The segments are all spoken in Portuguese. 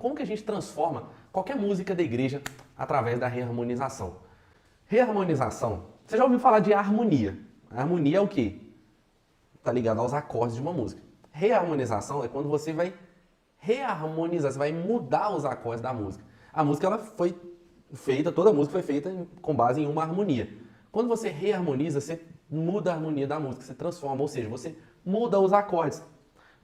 Como que a gente transforma qualquer música da igreja através da reharmonização? Reharmonização, você já ouviu falar de harmonia? A harmonia é o quê? Está ligado aos acordes de uma música. Reharmonização é quando você vai reharmonizar, você vai mudar os acordes da música. A música ela foi feita, toda a música foi feita com base em uma harmonia. Quando você reharmoniza, você muda a harmonia da música, você transforma, ou seja, você muda os acordes.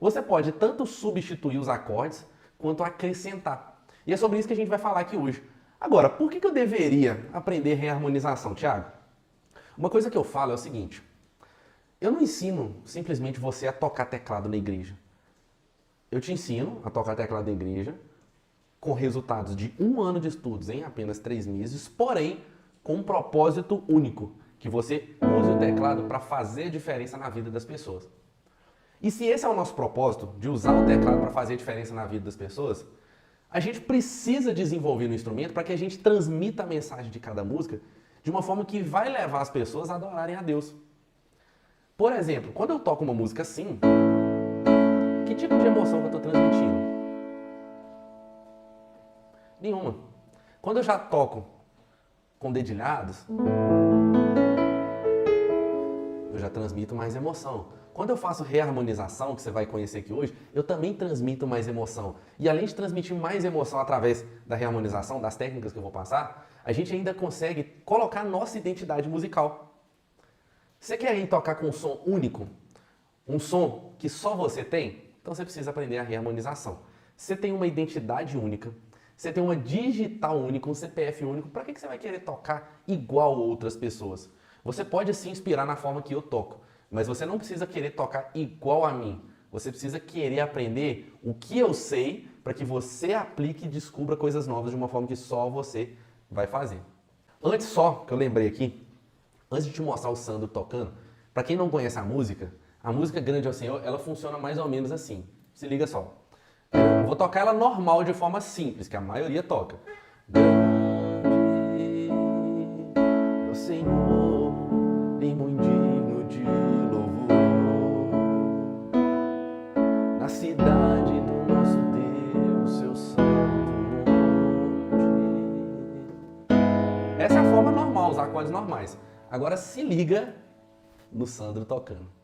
Você pode tanto substituir os acordes, quanto acrescentar. E é sobre isso que a gente vai falar aqui hoje. Agora, por que eu deveria aprender reharmonização, Thiago? Uma coisa que eu falo é o seguinte, eu não ensino simplesmente você a tocar teclado na igreja. Eu te ensino a tocar teclado na igreja com resultados de 1 ano de estudos em apenas 3 meses, porém com um propósito único, que você use o teclado para fazer diferença na vida das pessoas. E se esse é o nosso propósito, de usar o teclado para fazer diferença na vida das pessoas, a gente precisa desenvolver no instrumento para que a gente transmita a mensagem de cada música de uma forma que vai levar as pessoas a adorarem a Deus. Por exemplo, quando eu toco uma música assim, que tipo de emoção que eu estou transmitindo? Nenhuma. Quando eu já toco com dedilhados, eu já transmito mais emoção. Quando eu faço reharmonização, que você vai conhecer aqui hoje, eu também transmito mais emoção. E além de transmitir mais emoção através da reharmonização, das técnicas que eu vou passar, a gente ainda consegue colocar nossa identidade musical. Você quer ir tocar com um som único? Um som que só você tem? Então você precisa aprender a reharmonização. Você tem uma identidade única, você tem uma digital única, um CPF único, para que você vai querer tocar igual outras pessoas? Você pode se inspirar na forma que eu toco, mas você não precisa querer tocar igual a mim. Você precisa querer aprender o que eu sei para que você aplique e descubra coisas novas de uma forma que só você vai fazer. Antes só, que eu lembrei aqui, antes de te mostrar o Sandro tocando, para quem não conhece a música Grande ao Senhor, ela funciona mais ou menos assim. Se liga só. Eu vou tocar ela normal, de forma simples, que a maioria toca. Grande é o Senhor, e muito digno de louvor, na cidade do nosso Deus, seu santo monte. Essa é a forma normal, os acordes normais. Agora se liga no Sandro tocando.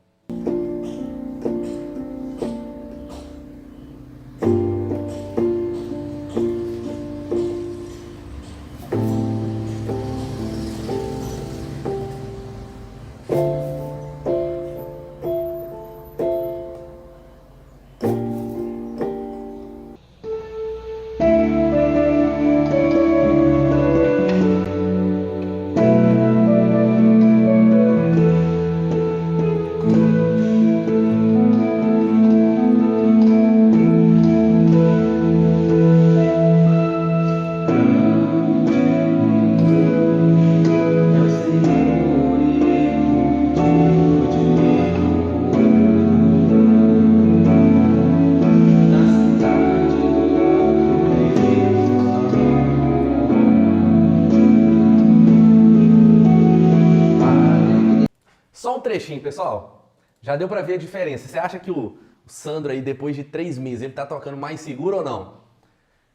Só um trechinho, pessoal. Já deu pra ver a diferença. Você acha que o Sandro aí, depois de 3 meses, ele tá tocando mais seguro ou não?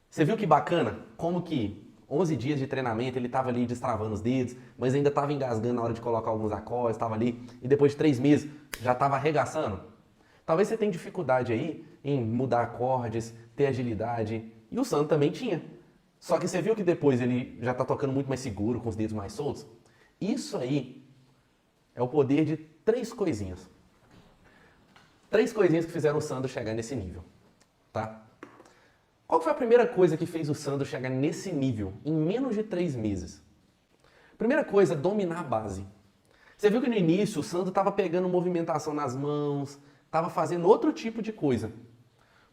Você viu que bacana? Como que 11 dias de treinamento, ele tava ali destravando os dedos, mas ainda tava engasgando na hora de colocar alguns acordes, tava ali, e depois de 3 meses, já tava arregaçando? Talvez você tenha dificuldade aí em mudar acordes, ter agilidade, e o Sandro também tinha. Só que você viu que depois ele já tá tocando muito mais seguro, com os dedos mais soltos? Isso aí é o poder de 3 coisinhas. 3 coisinhas que fizeram o Sandro chegar nesse nível, tá? Qual foi a primeira coisa que fez o Sandro chegar nesse nível em menos de 3 meses? Primeira coisa, dominar a base. Você viu que no início o Sandro estava pegando movimentação nas mãos, estava fazendo outro tipo de coisa.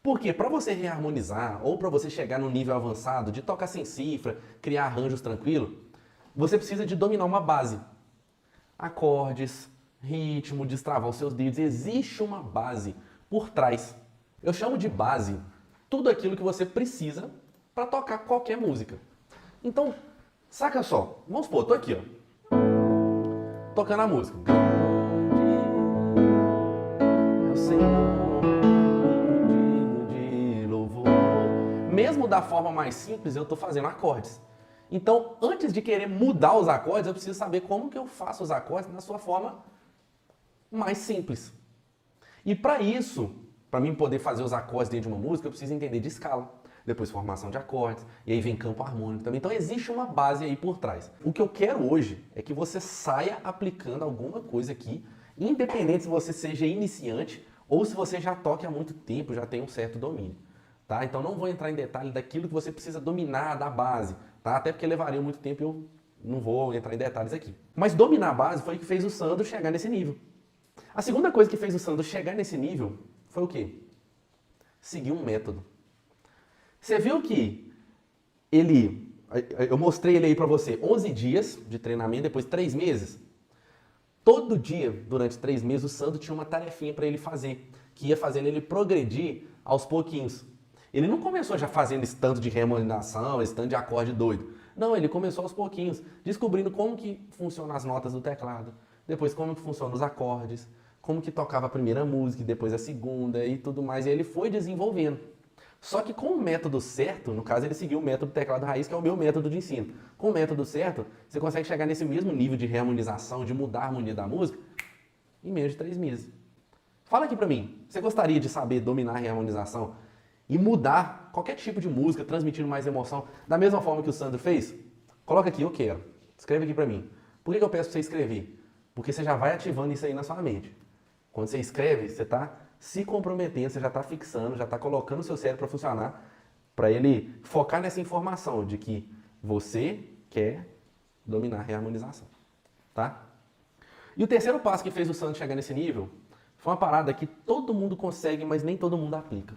Por quê? Para você reharmonizar ou para você chegar no nível avançado de tocar sem cifra, criar arranjos tranquilos, você precisa de dominar uma base. Acordes, ritmo, destravar os seus dedos. Existe uma base por trás. Eu chamo de base tudo aquilo que você precisa para tocar qualquer música. Então, saca só. Vamos supor, tô aqui, ó, tocando a música. Grande é o Senhor, digno de louvor. mesmo da forma mais simples, eu estou fazendo acordes. Então, antes de querer mudar os acordes, eu preciso saber como que eu faço os acordes na sua forma mais simples. E para isso, para mim poder fazer os acordes dentro de uma música, eu preciso entender de escala, depois formação de acordes, e aí vem campo harmônico também. Então existe uma base aí por trás. O que eu quero hoje é que você saia aplicando alguma coisa aqui, independente se você seja iniciante ou se você já toque há muito tempo, já tem um certo domínio. Tá? Então não vou entrar em detalhe daquilo que você precisa dominar da base, tá? Até porque levaria muito tempo e eu não vou entrar em detalhes aqui. Mas dominar a base foi o que fez o Sandro chegar nesse nível. A segunda coisa que fez o Sandro chegar nesse nível foi o quê? Seguir um método. Você viu que eu mostrei ele aí pra você, 11 dias de treinamento, depois 3 meses. Todo dia, durante 3 meses, o Sandro tinha uma tarefinha para ele fazer, que ia fazendo ele progredir aos pouquinhos. Ele não começou já fazendo esse tanto de reharmonização, esse tanto de acorde doido. Não, ele começou aos pouquinhos, descobrindo como que funcionam as notas do teclado, depois como que funcionam os acordes, como que tocava a primeira música, depois a segunda e tudo mais, e ele foi desenvolvendo. Só que com o método certo, no caso ele seguiu o método teclado raiz, que é o meu método de ensino. Com o método certo, você consegue chegar nesse mesmo nível de reharmonização, de mudar a harmonia da música, em menos de 3 meses. Fala aqui pra mim, você gostaria de saber dominar a reharmonização e mudar qualquer tipo de música, transmitindo mais emoção, da mesma forma que o Sandro fez? Coloca aqui, eu quero. Escreve aqui pra mim. Por que eu peço pra você escrever? Porque você já vai ativando isso aí na sua mente. Quando você escreve, você está se comprometendo, você já está fixando, já está colocando o seu cérebro para funcionar, para ele focar nessa informação de que você quer dominar a reharmonização, tá? E o terceiro passo que fez o Sandro chegar nesse nível foi uma parada que todo mundo consegue, mas nem todo mundo aplica.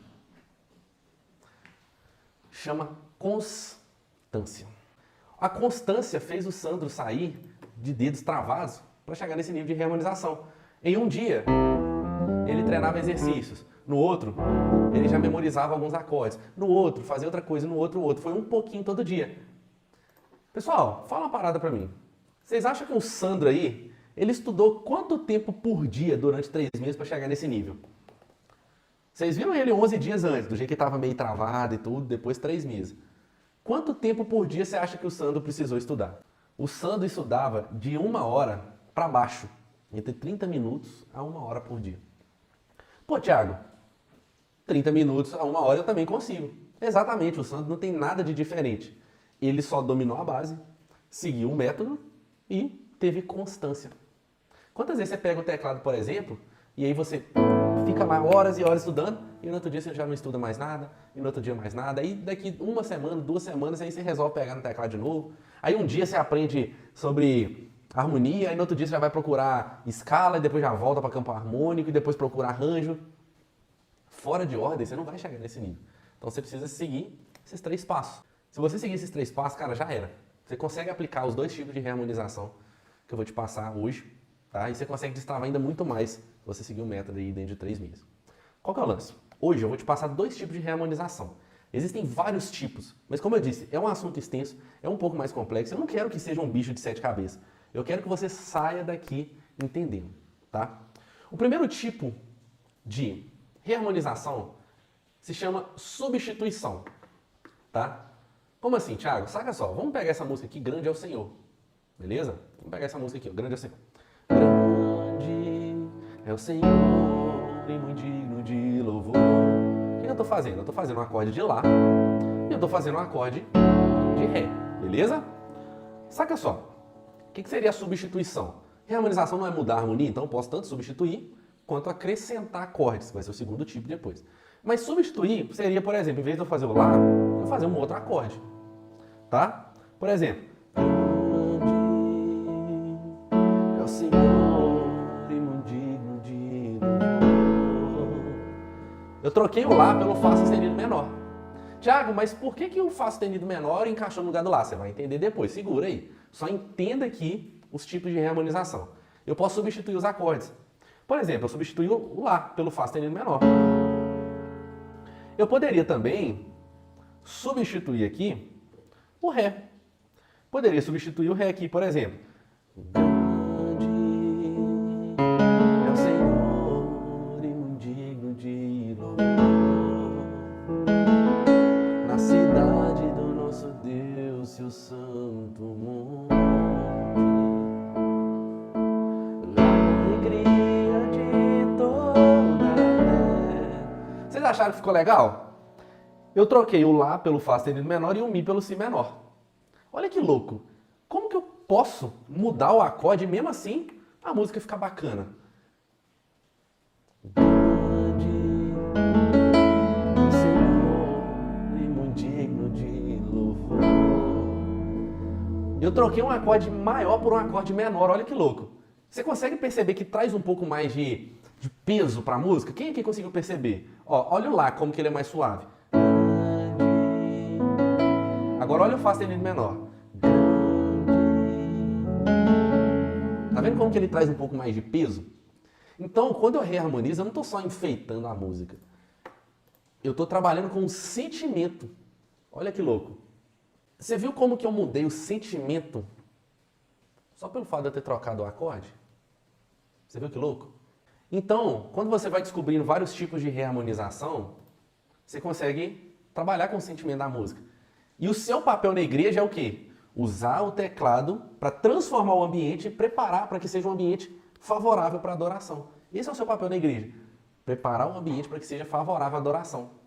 Chama constância. A constância fez o Sandro sair de dedos travados para chegar nesse nível de reharmonização. Em um dia, ele treinava exercícios. No outro, ele já memorizava alguns acordes. No outro, fazia outra coisa. No outro. Foi um pouquinho todo dia. Pessoal, fala uma parada pra mim. Vocês acham que o Sandro aí, ele estudou quanto tempo por dia durante 3 meses para chegar nesse nível? Vocês viram ele 11 dias antes, do jeito que ele estava meio travado e tudo, depois 3 meses. Quanto tempo por dia você acha que o Sandro precisou estudar? O Sandro estudava de 1 hora para baixo. Entre 30 minutos a 1 hora por dia. Pô, Thiago, 30 minutos a 1 hora eu também consigo. Exatamente, o Sandro não tem nada de diferente. Ele só dominou a base, seguiu o método e teve constância. Quantas vezes você pega o teclado, por exemplo, e aí você fica lá horas e horas estudando, e no outro dia você já não estuda mais nada, e no outro dia mais nada, aí daqui 1 semana, 2 semanas, aí você resolve pegar no teclado de novo. Aí um dia você aprende sobre harmonia, aí no outro dia você já vai procurar escala, e depois já volta para campo harmônico, e depois procura arranjo. Fora de ordem, você não vai chegar nesse nível. Então você precisa seguir esses 3 passos. Se você seguir esses 3 passos, cara, já era. Você consegue aplicar os 2 tipos de reharmonização que eu vou te passar hoje, tá? E você consegue destravar ainda muito mais se você seguir o método aí dentro de 3 meses. Qual que é o lance? Hoje eu vou te passar 2 tipos de reharmonização. Existem vários tipos, mas como eu disse, é um assunto extenso, é um pouco mais complexo. Eu não quero que seja um bicho de 7 cabeças. Eu quero que você saia daqui entendendo, tá? O primeiro tipo de reharmonização se chama substituição, tá? Como assim, Thiago? Saca só, vamos pegar essa música aqui, Grande é o Senhor, beleza? Vamos pegar essa música aqui, ó, Grande é o Senhor. Grande é o Senhor e muito digno de louvor. O que eu tô fazendo? Eu tô fazendo um acorde de Lá e eu tô fazendo um acorde de Ré, beleza? Saca só. O que seria a substituição? Reharmonização não é mudar a harmonia, então eu posso tanto substituir quanto acrescentar acordes, que vai ser o segundo tipo depois. Mas substituir seria, por exemplo, em vez de eu fazer o Lá, eu vou fazer um outro acorde. Tá? Por exemplo. É o Senhor e muito digno de louvor. Eu troquei o Lá pelo Fá sustenido menor. Tiago, mas por que o Fá sustenido menor encaixou no lugar do Lá? Você vai entender depois, segura aí. Só entenda aqui os tipos de reharmonização. Eu posso substituir os acordes. Por exemplo, eu substituí o Lá pelo Fá sustenido menor. Eu poderia também substituir aqui o Ré. Poderia substituir o Ré aqui, por exemplo. Grande é o Senhor e muito digno de louvor. Nasceu acharam que ficou legal? Eu troquei o Lá pelo Fá sustenido menor e o Mi pelo Si menor. Olha que louco. Como que eu posso mudar o acorde e mesmo assim a música ficar bacana? Grande Senhor e muito digno de louvor. Eu troquei um acorde maior por um acorde menor, olha que louco. Você consegue perceber que traz um pouco mais de peso para a música? Quem aqui conseguiu perceber? Ó, olha o Lá, como que ele é mais suave. Agora olha o Fá sustenido menor. Tá vendo como que ele traz um pouco mais de peso? Então, quando eu reharmonizo, eu não estou só enfeitando a música. Eu estou trabalhando com o sentimento. Olha que louco. Você viu como que eu mudei o sentimento só pelo fato de eu ter trocado o acorde? Você viu que louco? Então, quando você vai descobrindo vários tipos de reharmonização, você consegue trabalhar com o sentimento da música. E o seu papel na igreja é o quê? Usar o teclado para transformar o ambiente e preparar para que seja um ambiente favorável para a adoração. Esse é o seu papel na igreja. Preparar o ambiente para que seja favorável à adoração.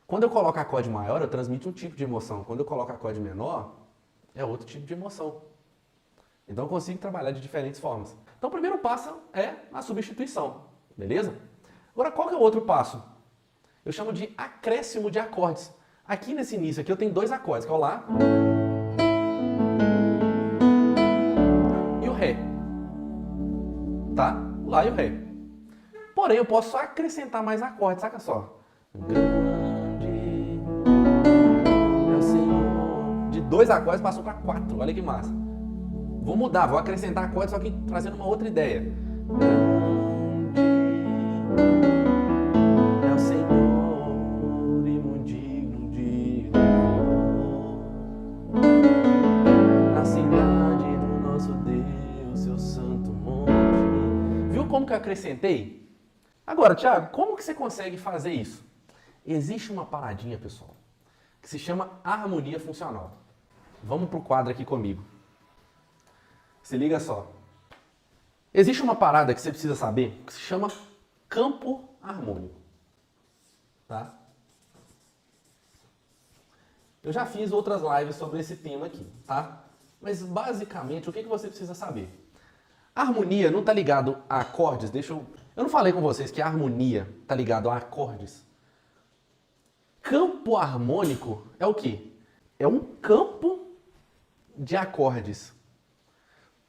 Quando eu coloco acorde maior, eu transmito um tipo de emoção. Quando eu coloco acorde menor, é outro tipo de emoção. Então eu consigo trabalhar de diferentes formas. Então o primeiro passo é a substituição, beleza? Agora qual que é o outro passo? Eu chamo de acréscimo de acordes. Aqui nesse início aqui eu tenho dois acordes, que é o Lá e o Ré. Tá? O Lá e o Ré. Porém eu posso acrescentar mais acordes, saca só. Grande é o Senhor. De 2 acordes passou para 4, olha que massa. Vou mudar, vou acrescentar acordes, só que trazendo uma outra ideia. Grande é o Senhor e muito digno de louvor. Na cidade do nosso Deus, seu santo monte. Viu como que eu acrescentei? Agora, Thiago, como que você consegue fazer isso? Existe uma paradinha, pessoal, que se chama harmonia funcional. Vamos pro quadro aqui comigo. Se liga só. Existe uma parada que você precisa saber que se chama campo harmônico. Tá? Eu já fiz outras lives sobre esse tema aqui, tá? Mas basicamente, o que você precisa saber? A harmonia não está ligado a acordes. Eu não falei com vocês que a harmonia está ligado a acordes. Campo harmônico é o quê? É um campo de acordes.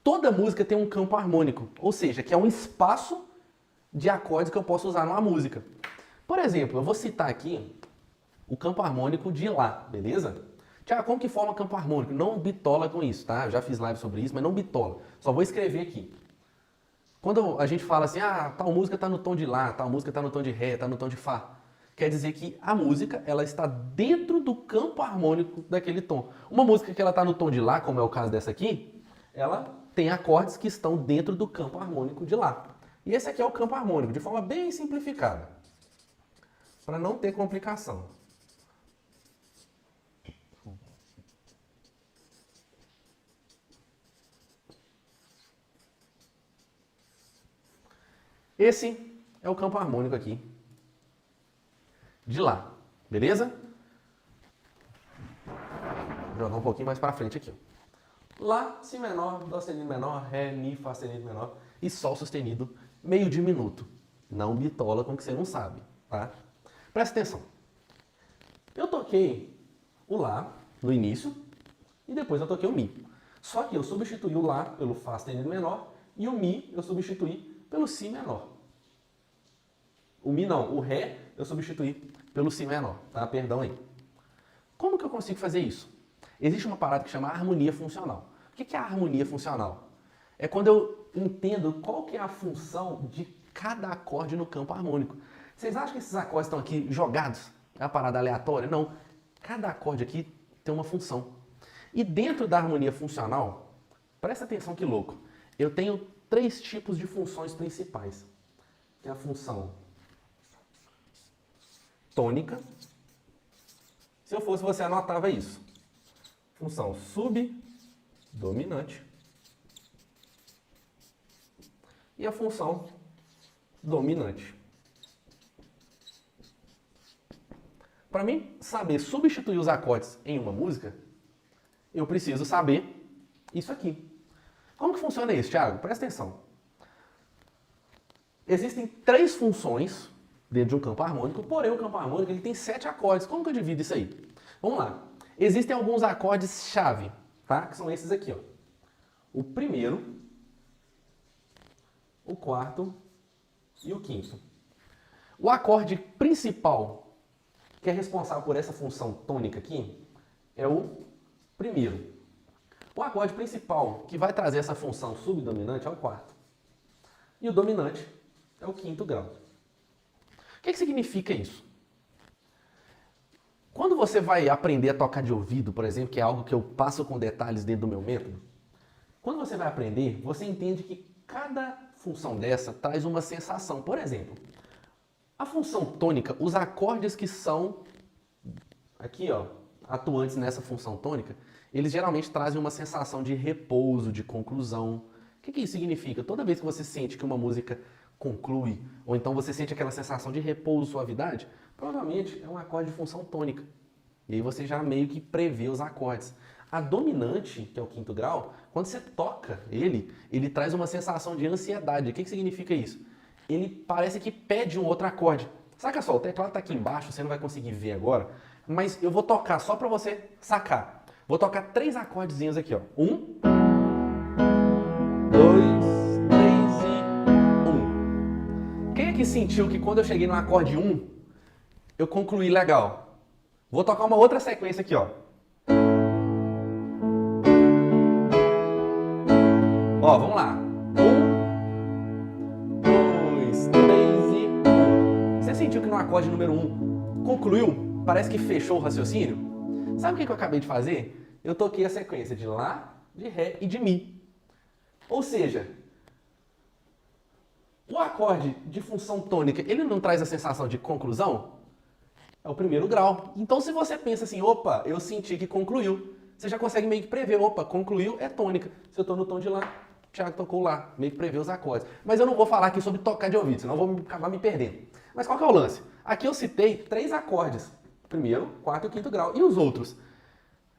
Toda música tem um campo harmônico, ou seja, que é um espaço de acordes que eu posso usar numa música. Por exemplo, eu vou citar aqui o campo harmônico de Lá, beleza? Tiago, como que forma campo harmônico? Não bitola com isso, tá? Eu já fiz live sobre isso, mas não bitola. Só vou escrever aqui. Quando a gente fala assim, tal música está no tom de Lá, tal música está no tom de Ré, está no tom de Fá, quer dizer que a música ela está dentro do campo harmônico daquele tom. Uma música que ela está no tom de Lá, como é o caso dessa aqui, ela tem acordes que estão dentro do campo harmônico de Lá. E esse aqui é o campo harmônico, de forma bem simplificada, para não ter complicação. Esse é o campo harmônico aqui de Lá, beleza? Vou jogar um pouquinho mais para frente aqui. Ó. Lá, Si menor, Dó sustenido menor, Ré, Mi, Fá sustenido menor e Sol sustenido meio diminuto. Não bitola com o que você não sabe, tá? Presta atenção. Eu toquei o Lá no início e depois eu toquei o Mi. Só que eu substituí o Lá pelo Fá sustenido menor e o Mi eu substituí pelo Si menor. O Mi não, o Ré eu substituí pelo Si menor, tá? Perdão aí. Como que eu consigo fazer isso? Existe uma parada que chama harmonia funcional. O que é a harmonia funcional? É quando eu entendo qual que é a função de cada acorde no campo harmônico. Vocês acham que esses acordes estão aqui jogados? É uma parada aleatória? Não. Cada acorde aqui tem uma função. E dentro da harmonia funcional, presta atenção que louco, eu tenho 3 tipos de funções principais. Que é a função tônica. Se eu fosse você, anotava isso. Função subdominante e a função dominante. Para mim saber substituir os acordes em uma música, eu preciso saber isso aqui. Como que funciona isso, Thiago? Presta atenção. Existem 3 funções dentro de um campo harmônico, porém o campo harmônico ele tem 7 acordes. Como que eu divido isso aí? Vamos lá. Existem alguns acordes-chave, tá? Que são esses aqui, ó. O primeiro, o quarto e o quinto. O acorde principal, que é responsável por essa função tônica aqui, é o primeiro. O acorde principal, que vai trazer essa função subdominante, é o quarto. E o dominante é o quinto grau. O que significa isso? Quando você vai aprender a tocar de ouvido, por exemplo, que é algo que eu passo com detalhes dentro do meu método, quando você vai aprender, você entende que cada função dessa traz uma sensação. Por exemplo, a função tônica, os acordes que são aqui, ó, atuantes nessa função tônica, eles geralmente trazem uma sensação de repouso, de conclusão. O que isso significa? Toda vez que você sente que uma música conclui, ou então você sente aquela sensação de repouso, suavidade, provavelmente é um acorde de função tônica. E aí você já meio que prevê os acordes. A dominante, que é o quinto grau, quando você toca ele traz uma sensação de ansiedade. O que significa isso? Ele parece que pede um outro acorde. Saca só, o teclado está aqui embaixo, você não vai conseguir ver agora, mas eu vou tocar só para você sacar. Vou tocar 3 acordezinhos aqui, ó. 1, 2, 3 e 1. Quem é que sentiu que quando eu cheguei no acorde 1, eu concluí legal? Vou tocar uma outra sequência aqui, ó. Ó, vamos lá. 1, 2, 3 e 1. Você sentiu que no acorde número 1 concluiu? Parece que fechou o raciocínio? Sabe o que eu acabei de fazer? Eu toquei a sequência de Lá, de Ré e de Mi. Ou seja, o acorde de função tônica, ele não traz a sensação de conclusão? É o primeiro grau. Então se você pensa assim, opa, eu senti que concluiu, você já consegue meio que prever, opa, concluiu é tônica. Se eu estou no tom de Lá, o Thiago tocou Lá, meio que prever os acordes. Mas eu não vou falar aqui sobre tocar de ouvido, senão eu vou acabar me perdendo. Mas qual que é o lance? Aqui eu citei 3 acordes. Primeiro, quarto e quinto grau. E os outros?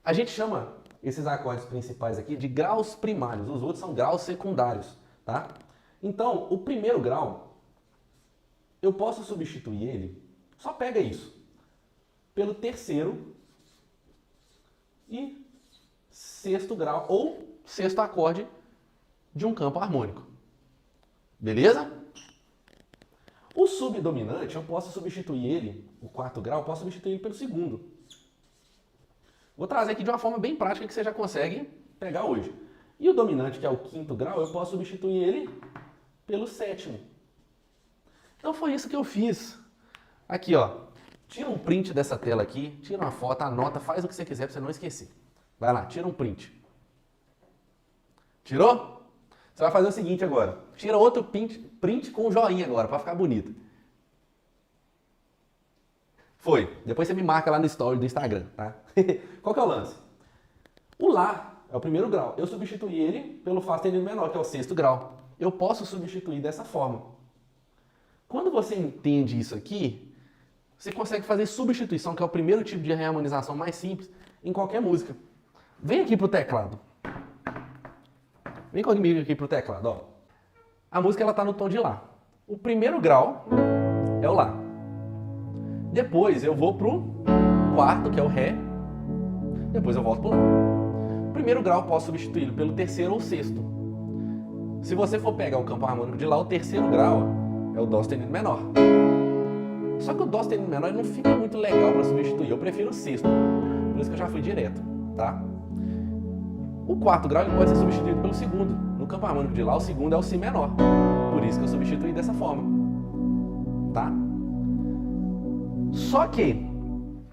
A gente chama esses acordes principais aqui de graus primários. Os outros são graus secundários, tá? Então, o primeiro grau, eu posso substituir ele, só pega isso, pelo terceiro e sexto grau, ou sexto acorde de um campo harmônico. Beleza? O subdominante, eu posso substituir ele, o quarto grau, eu posso substituir ele pelo segundo. Vou trazer aqui de uma forma bem prática que você já consegue pegar hoje. E o dominante, que é o quinto grau, eu posso substituir ele pelo sétimo. Então foi isso que eu fiz. Aqui, ó. Tira um print dessa tela aqui, tira uma foto, anota, faz o que você quiser para você não esquecer. Vai lá, tira um print. Tirou? Você vai fazer o seguinte agora. Tira outro print com um joinha agora, para ficar bonito. Foi. Depois você me marca lá no story do Instagram, tá? Qual que é o lance? O Lá é o primeiro grau. Eu substituí ele pelo Fá sustenido menor, que é o sexto grau. Eu posso substituir dessa forma. Quando você entende isso aqui, você consegue fazer substituição, que é o primeiro tipo de reharmonização mais simples, em qualquer música. Vem aqui pro teclado. Vem comigo aqui pro teclado, ó. A música ela tá no tom de Lá. O primeiro grau é o Lá. Depois eu vou pro quarto, que é o Ré. Depois eu volto pro Lá. O primeiro grau eu posso substituí-lo pelo terceiro ou sexto. Se você for pegar o campo harmônico de Lá, o terceiro grau é o Dó sustenido menor. Só que o Dó sustenido menor não fica muito legal para substituir. Eu prefiro o sexto. Por isso que eu já fui direto, tá? O quarto grau ele pode ser substituído pelo segundo. No campo harmônico de Lá, o segundo é o Si menor. Por isso que eu substituí dessa forma. Tá? Só que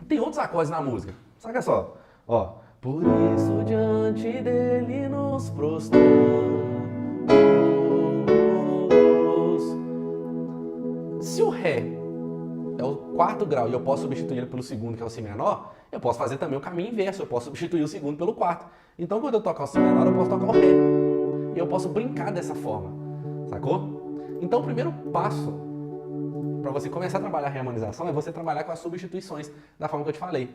tem outros acordes na música. Saca só. Ó. Por isso diante dele nos prostramos. Se o Ré é o quarto grau e eu posso substituir ele pelo segundo, que é o Si menor, eu posso fazer também o caminho inverso. Eu posso substituir o segundo pelo quarto. Então, quando eu tocar o Si menor, eu posso tocar o Ré. E eu posso brincar dessa forma. Sacou? Então, o primeiro passo para você começar a trabalhar a reharmonização, é você trabalhar com as substituições da forma que eu te falei.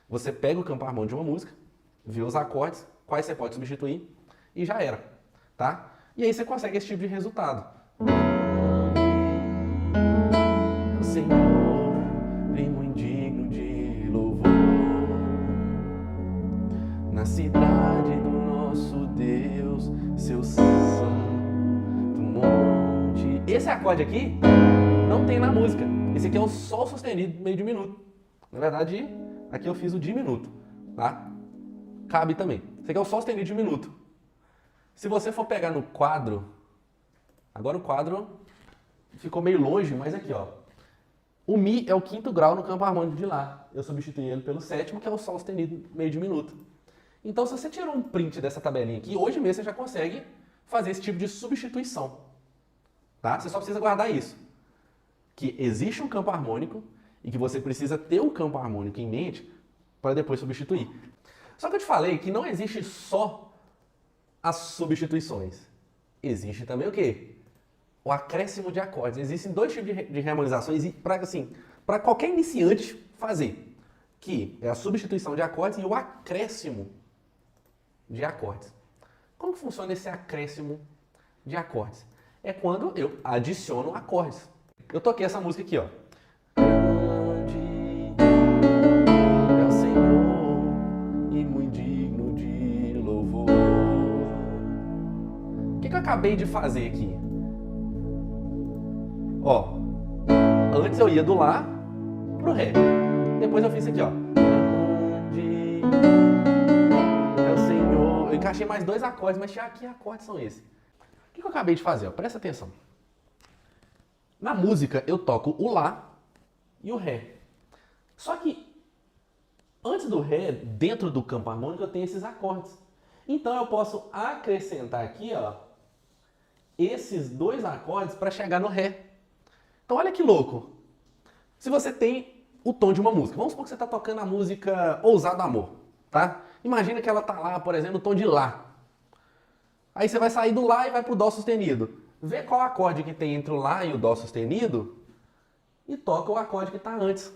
Você pega o campo harmônico de uma música, vê os acordes, quais você pode substituir e já era, tá? E aí você consegue esse tipo de resultado. O Senhor, primo indigno de louvor, na cidade do nosso Deus, seu santo monte. Esse acorde aqui não tem na música. Esse aqui é o sol sustenido meio diminuto. Na verdade, aqui eu fiz o diminuto, tá? Cabe também. Esse aqui é o sol sustenido diminuto. Se você for pegar no quadro, agora o quadro ficou meio longe, mas aqui, ó. O Mi é o quinto grau no campo harmônico de Lá. Eu substituí ele pelo sétimo, que é o sol sustenido meio diminuto. Então, se você tirou um print dessa tabelinha aqui, hoje mesmo você já consegue fazer esse tipo de substituição. Tá? Você só precisa guardar isso. Que existe um campo harmônico e que você precisa ter um campo harmônico em mente para depois substituir. Só que eu te falei que não existe só as substituições. Existe também o quê? O acréscimo de acordes. Existem dois tipos de reharmonizações para qualquer iniciante fazer, que é a substituição de acordes e o acréscimo de acordes. Como funciona esse acréscimo de acordes? É quando eu adiciono acordes. Eu toquei essa música aqui, ó. Grande é o Senhor e muito digno de louvor. O que eu acabei de fazer aqui? Ó, antes eu ia do Lá pro Ré. Depois eu fiz isso aqui, ó. Grande é o Senhor. Eu encaixei mais dois acordes, mas que acordes são esses? O que eu acabei de fazer? Ó? Presta atenção. Na música eu toco o Lá e o Ré. Só que antes do Ré, dentro do campo harmônico, eu tenho esses acordes. Então eu posso acrescentar aqui, ó, esses dois acordes para chegar no Ré. Então olha que louco. Se você tem o tom de uma música, vamos supor que você está tocando a música Ousado Amor, tá? Imagina que ela está lá, por exemplo, no tom de Lá. Aí você vai sair do Lá e vai pro Dó sustenido. Vê qual acorde que tem entre o Lá e o Dó sustenido e toca o acorde que está antes.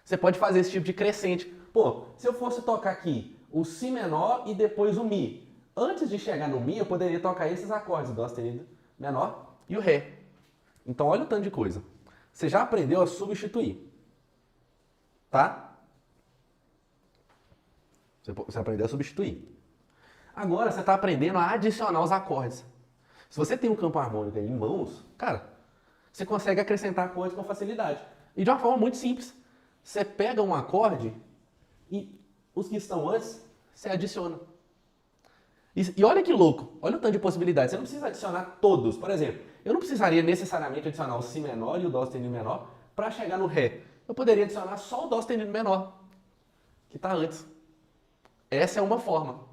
Você pode fazer esse tipo de crescente. Pô, se eu fosse tocar aqui o Si menor e depois o Mi, antes de chegar no Mi eu poderia tocar esses acordes, Dó sustenido menor e o Ré. Então olha o tanto de coisa. Você já aprendeu a substituir, tá? Você aprendeu a substituir. Agora você está aprendendo a adicionar os acordes. Se você tem um campo harmônico aí em mãos, cara, você consegue acrescentar acordes com facilidade. E de uma forma muito simples. Você pega um acorde e os que estão antes, você adiciona. E olha que louco, olha o tanto de possibilidades. Você não precisa adicionar todos. Por exemplo, eu não precisaria necessariamente adicionar o Si menor e o Dó sustenido menor para chegar no Ré. Eu poderia adicionar só o Dó sustenido menor, que está antes. Essa é uma forma.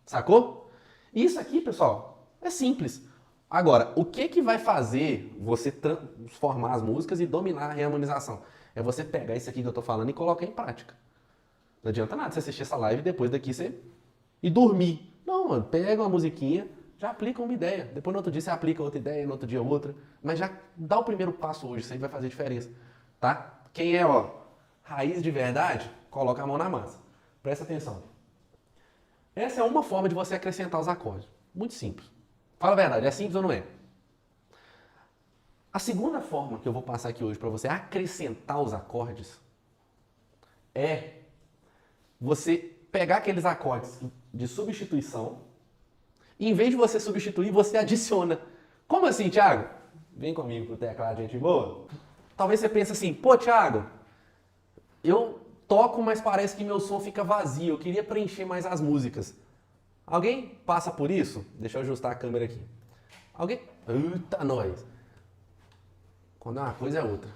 Sacou? Isso aqui, pessoal, é simples. Agora, o que vai fazer você transformar as músicas e dominar a reharmonização? É você pegar isso aqui que eu estou falando e colocar em prática. Não adianta nada você assistir essa live e depois daqui você e dormir. Não, mano, pega uma musiquinha, já aplica uma ideia. Depois no outro dia você aplica outra ideia, no outro dia outra. Mas já dá o primeiro passo hoje, isso aí vai fazer diferença. Tá? Quem é, ó, raiz de verdade, coloca a mão na massa. Presta atenção. Essa é uma forma de você acrescentar os acordes. Muito simples. Fala a verdade, é simples ou não é? A segunda forma que eu vou passar aqui hoje para você acrescentar os acordes é você pegar aqueles acordes de substituição e em vez de você substituir, você adiciona. Como assim, Thiago? Vem comigo pro teclado, gente boa. Talvez você pense assim, pô, Thiago, eu toco, mas parece que meu som fica vazio. Eu queria preencher mais as músicas. Alguém passa por isso? Deixa eu ajustar a câmera aqui. Alguém? Eita, nós! Quando é uma coisa é outra.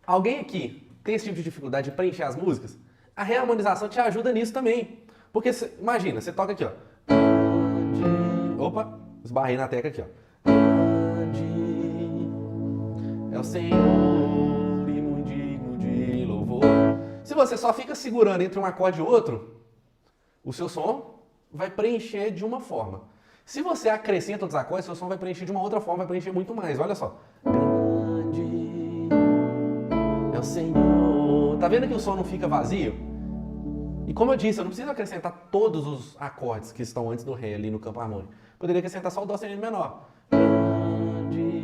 Alguém aqui tem esse tipo de dificuldade de preencher as músicas? A reharmonização te ajuda nisso também. Porque, imagina, você toca aqui, ó. Opa, esbarrei na tecla aqui, ó. É o Senhor e muito digno de louvor. Se você só fica segurando entre um acorde e outro, o seu som vai preencher de uma forma. Se você acrescenta outros acordes, seu som vai preencher de uma outra forma, vai preencher muito mais. Olha só. Grande o Senhor. Tá vendo que o som não fica vazio? E como eu disse, eu não preciso acrescentar todos os acordes que estão antes do Ré ali no campo harmônico. Poderia acrescentar só o Dó sustenido menor. Grande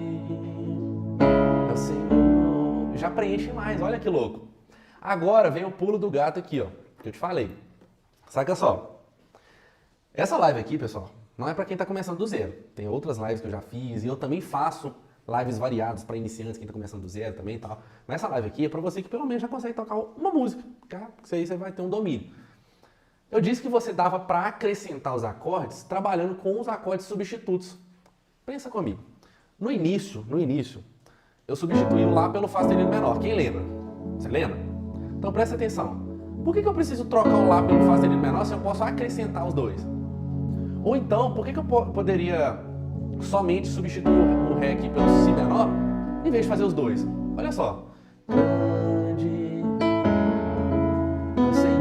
é o Senhor. Já preenche mais, olha que louco. Agora vem o pulo do gato aqui, ó, que eu te falei. Saca só. Essa live aqui, pessoal, não é para quem tá começando do zero. Tem outras lives que eu já fiz e eu também faço lives variadas para iniciantes, quem tá começando do zero também e tal. Mas essa live aqui é para você que pelo menos já consegue tocar uma música, tá? Porque aí você vai ter um domínio. Eu disse que você dava para acrescentar os acordes trabalhando com os acordes substitutos. Pensa comigo. No início, eu substituí o Lá pelo Fá sustenido menor. Quem lembra? Você lembra? Então presta atenção. Por que eu preciso trocar o Lá pelo Fá sustenido menor se eu posso acrescentar os dois? Ou então, por que eu poderia somente substituir o Ré aqui pelo Si menor, em vez de fazer os dois? Olha só. Grande é o Senhor,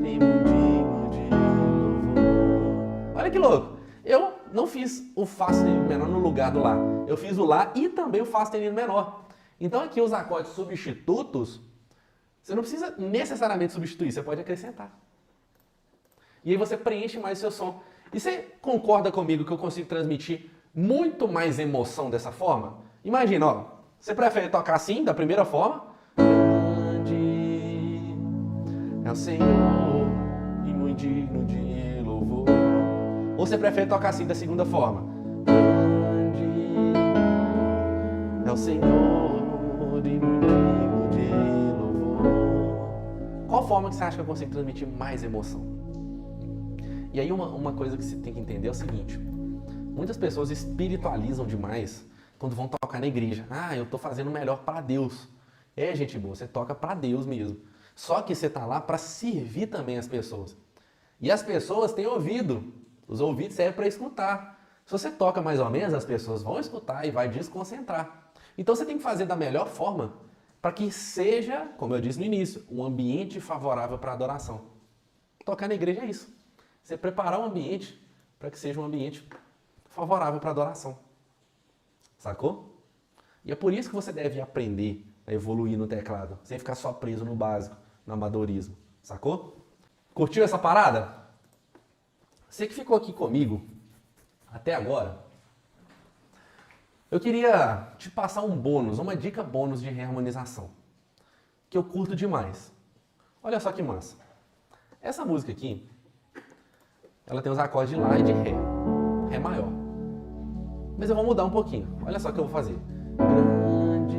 digno de louvor. Olha que louco. Eu não fiz o Fá sustenido menor no lugar do Lá. Eu fiz o Lá e também o Fá sustenido menor. Então aqui os acordes substitutos, você não precisa necessariamente substituir, você pode acrescentar. E aí você preenche mais o seu som. E você concorda comigo que eu consigo transmitir muito mais emoção dessa forma? Imagina, ó, você prefere tocar assim, da primeira forma? Grande é o Senhor e muito digno de louvor. Ou você prefere tocar assim, da segunda forma? Grande é o Senhor e muito digno de louvor. Qual forma que você acha que eu consigo transmitir mais emoção? E aí uma coisa que você tem que entender é o seguinte. Muitas pessoas espiritualizam demais quando vão tocar na igreja. Ah, eu tô fazendo o melhor para Deus. É, gente boa, você toca para Deus mesmo. Só que você tá lá para servir também as pessoas. E as pessoas têm ouvido. Os ouvidos servem para escutar. Se você toca mais ou menos, as pessoas vão escutar e vai desconcentrar. Então você tem que fazer da melhor forma para que seja, como eu disse no início, um ambiente favorável para adoração. Tocar na igreja é isso. Você preparar o ambiente para que seja um ambiente favorável para adoração. Sacou? E é por isso que você deve aprender a evoluir no teclado, sem ficar só preso no básico, no amadorismo. Sacou? Curtiu essa parada? Você que ficou aqui comigo até agora, eu queria te passar um bônus, uma dica bônus de reharmonização, que eu curto demais. Olha só que massa. Essa música aqui, ela tem os acordes de Lá e de Ré. Ré maior. Mas eu vou mudar um pouquinho. Olha só o que eu vou fazer. Grande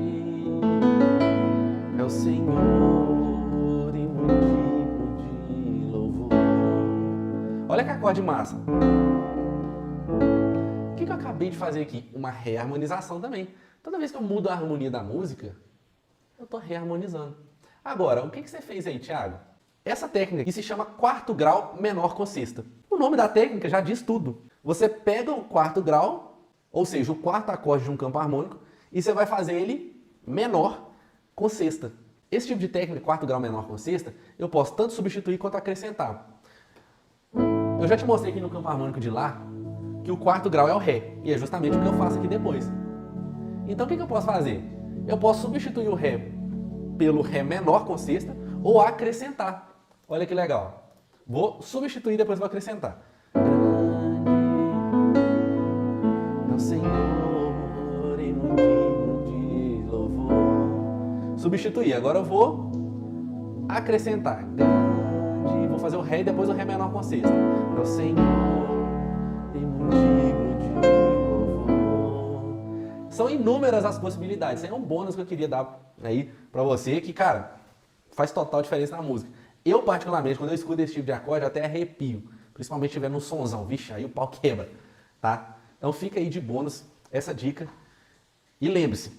é o Senhor e muito digno de louvor. Olha que acorde massa. O que eu acabei de fazer aqui? Uma reharmonização também. Toda vez que eu mudo a harmonia da música, eu estou reharmonizando. Agora, o que você fez aí, Thiago? Essa técnica aqui se chama quarto grau menor com sexta. O nome da técnica já diz tudo. Você pega o quarto grau, ou seja, o quarto acorde de um campo harmônico, e você vai fazer ele menor com sexta. Esse tipo de técnica, quarto grau menor com sexta, eu posso tanto substituir quanto acrescentar. Eu já te mostrei aqui no campo harmônico de Lá que o quarto grau é o Ré, e é justamente o que eu faço aqui depois. Então o que eu posso fazer? Eu posso substituir o Ré pelo Ré menor com sexta ou acrescentar. Olha que legal. Vou substituir e depois vou acrescentar. Grande é o Senhor e muito digno de louvor. Substituir. Agora eu vou acrescentar. Grande. Vou fazer o Ré e depois o Ré menor com sexta. É o Senhor e muito digno de louvor. São inúmeras as possibilidades. Isso aí é um bônus que eu queria dar aí pra você, que, cara, faz total diferença na música. Eu, particularmente, quando eu escuto esse tipo de acorde, eu até arrepio. Principalmente se tiver num sonzão. Vixe, aí o pau quebra, tá? Então fica aí de bônus essa dica. E lembre-se,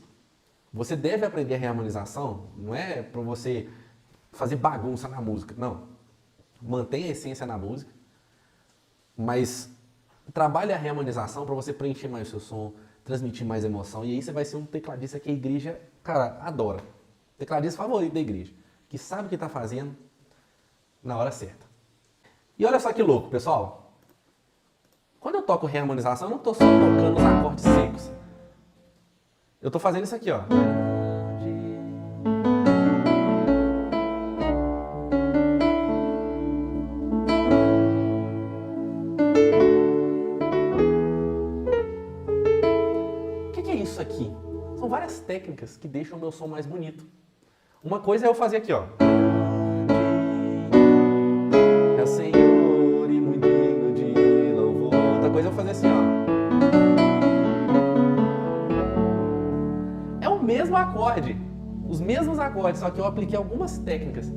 você deve aprender a reharmonização, não é para você fazer bagunça na música, não. Mantenha a essência na música, mas trabalhe a reharmonização para você preencher mais o seu som, transmitir mais emoção, e aí você vai ser um tecladista que a igreja, cara, adora. Tecladista favorito da igreja, que sabe o que está fazendo na hora certa. E olha só que louco, pessoal. Quando eu toco reharmonização, eu não estou só tocando os acordes secos. Eu estou fazendo isso aqui, ó. técnicas que deixam o meu som mais bonito. Uma coisa é eu fazer aqui, ó. É o Senhor e muito digno de louvor. Outra coisa é eu fazer assim, ó. É o mesmo acorde, os mesmos acordes, só que eu apliquei algumas técnicas